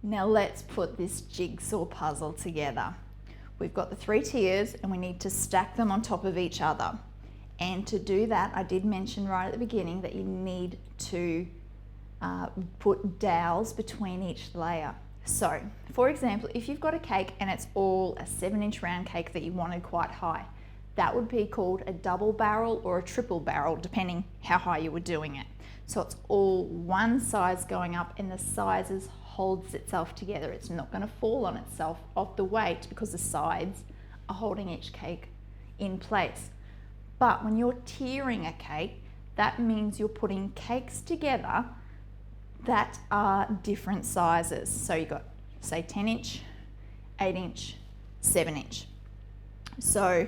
Now let's put this jigsaw puzzle together. We've got the 3 tiers and we need to stack them on top of each other. And to do that, I did mention right at the beginning that you need to put dowels between each layer. So, for example, if you've got a cake and it's all a 7-inch round cake that you wanted quite high, that would be called a double barrel or a triple barrel, depending how high you were doing it. So it's all one size going up and the sizes holds itself together. It's not going to fall on itself off the weight because the sides are holding each cake in place. But when you're tiering a cake, that means you're putting cakes together that are different sizes. So you've got, say, 10-inch, 8-inch, 7-inch. So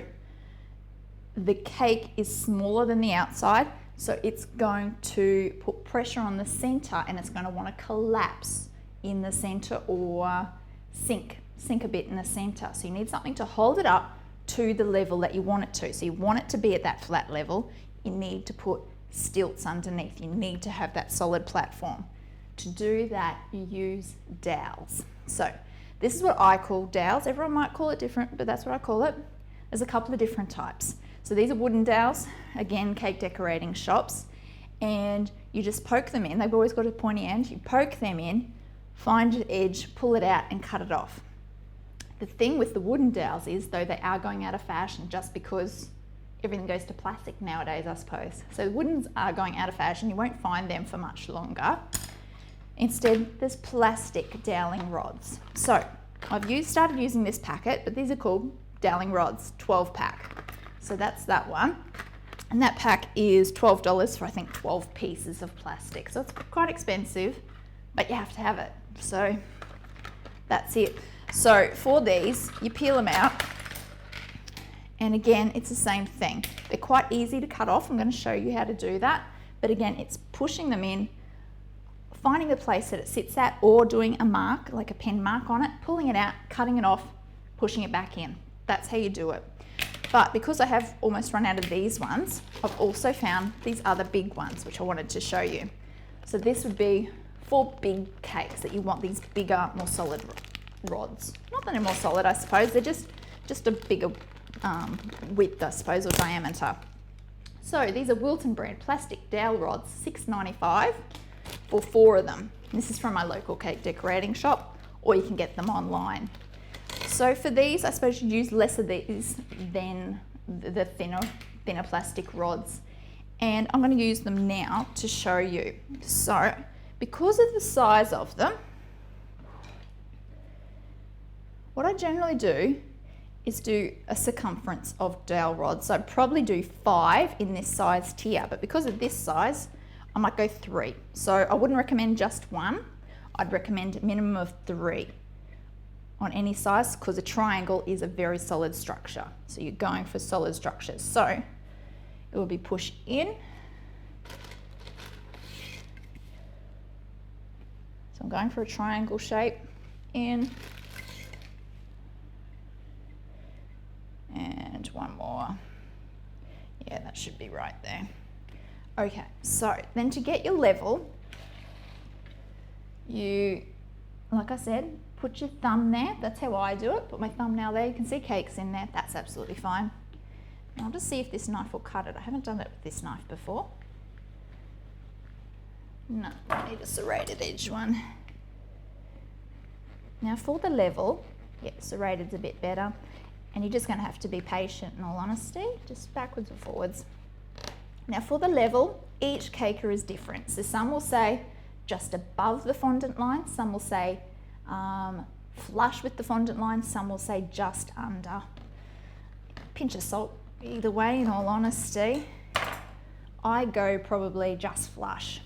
the cake is smaller than the outside, so it's going to put pressure on the center and it's going to want to collapse in the center or sink a bit in the center. So you need something to hold it up to the level that you want it to. So you want it to be at that flat level. You need to put stilts underneath. You need to have that solid platform. To do that, you use dowels. So this is what I call dowels. Everyone might call it different, but that's what I call it. There's a couple of different types. So these are wooden dowels, again, cake decorating shops, and you just poke them in. They've always got a pointy end. You poke them in, find your edge, pull it out and cut it off. The thing with the wooden dowels is, though, they are going out of fashion just because everything goes to plastic nowadays, I suppose. So the woodens are going out of fashion. You won't find them for much longer. Instead, there's plastic doweling rods. So I've started using this packet, but these are called doweling rods, 12-pack. So that's that one. And that pack is $12 for, I think, 12 pieces of plastic. So it's quite expensive, but you have to have it. So that's it. So for these, you peel them out. And again, it's the same thing. They're quite easy to cut off. I'm going to show you how to do that. But again, it's pushing them in, finding the place that it sits at, or doing a mark, like a pen mark on it, pulling it out, cutting it off, pushing it back in. That's how you do it. But because I have almost run out of these ones, I've also found these other big ones, which I wanted to show you. So this would be for big cakes that you want these bigger, more solid rods. Not that they're more solid, I suppose. They're just a bigger width, I suppose, or diameter. So these are Wilton brand plastic dowel rods, $6.95 for 4 of them. This is from my local cake decorating shop, or you can get them online. So for these, I suppose you'd use less of these than the thinner plastic rods. And I'm going to use them now to show you. So because of the size of them, what I generally do is do a circumference of dowel rods. So I'd probably do 5 in this size tier, but because of this size, I might go 3. So I wouldn't recommend just 1. I'd recommend a minimum of 3 on any size, because a triangle is a very solid structure. So you're going for solid structures. So it will be pushed in. So I'm going for a triangle shape, in, and one more. Yeah, that should be right there. Okay, so then to get your level, you, like I said, put your thumb there. That's how I do it. Put my thumbnail there. You can see cakes in there. That's absolutely fine. And I'll just see if this knife will cut it. I haven't done it with this knife before. No, I need a serrated edge one. Now for the level, yeah, serrated's a bit better. And you're just going to have to be patient, in all honesty, just backwards and forwards. Now for the level, each caker is different. So some will say just above the fondant line, some will say flush with the fondant line, some will say just under. Pinch of salt either way, in all honesty. I go probably just flush.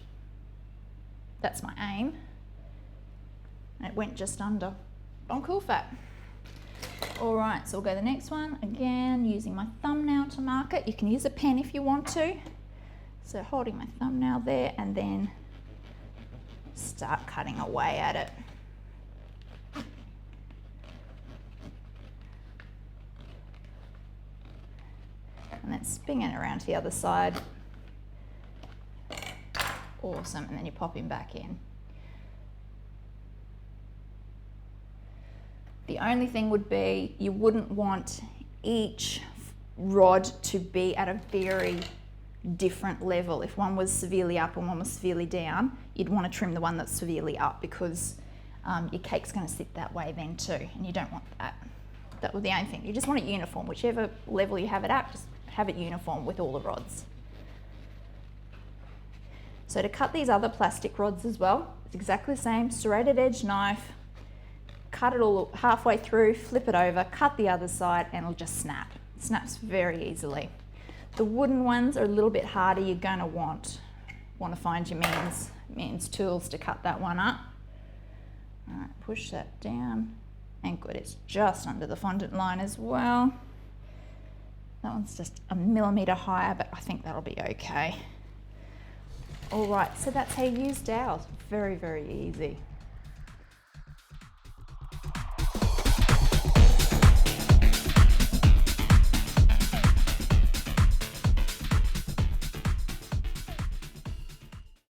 That's my aim. And it went just under. I'm cool fat. All right, so we'll go to the next one. Again, using my thumbnail to mark it. You can use a pen if you want to. So holding my thumbnail there and then start cutting away at it. And then spin it around to the other side. Awesome, and then you pop him back in. The only thing would be you wouldn't want each rod to be at a very different level. If one was severely up and one was severely down, you'd want to trim the one that's severely up, because your cake's going to sit that way then too, and you don't want that. That was the only thing. You just want it uniform. Whichever level you have it at, just have it uniform with all the rods. So to cut these other plastic rods as well, it's exactly the same. Serrated edge knife, cut it all halfway through, flip it over, cut the other side, and it'll just snap. It snaps very easily. The wooden ones are a little bit harder. You're going to want to find your means tools to cut that one up. All right, push that down, and good, it's just under the fondant line as well. That one's just a millimetre higher, but I think that'll be okay. All right, so that's how you use dowels. Very, very easy.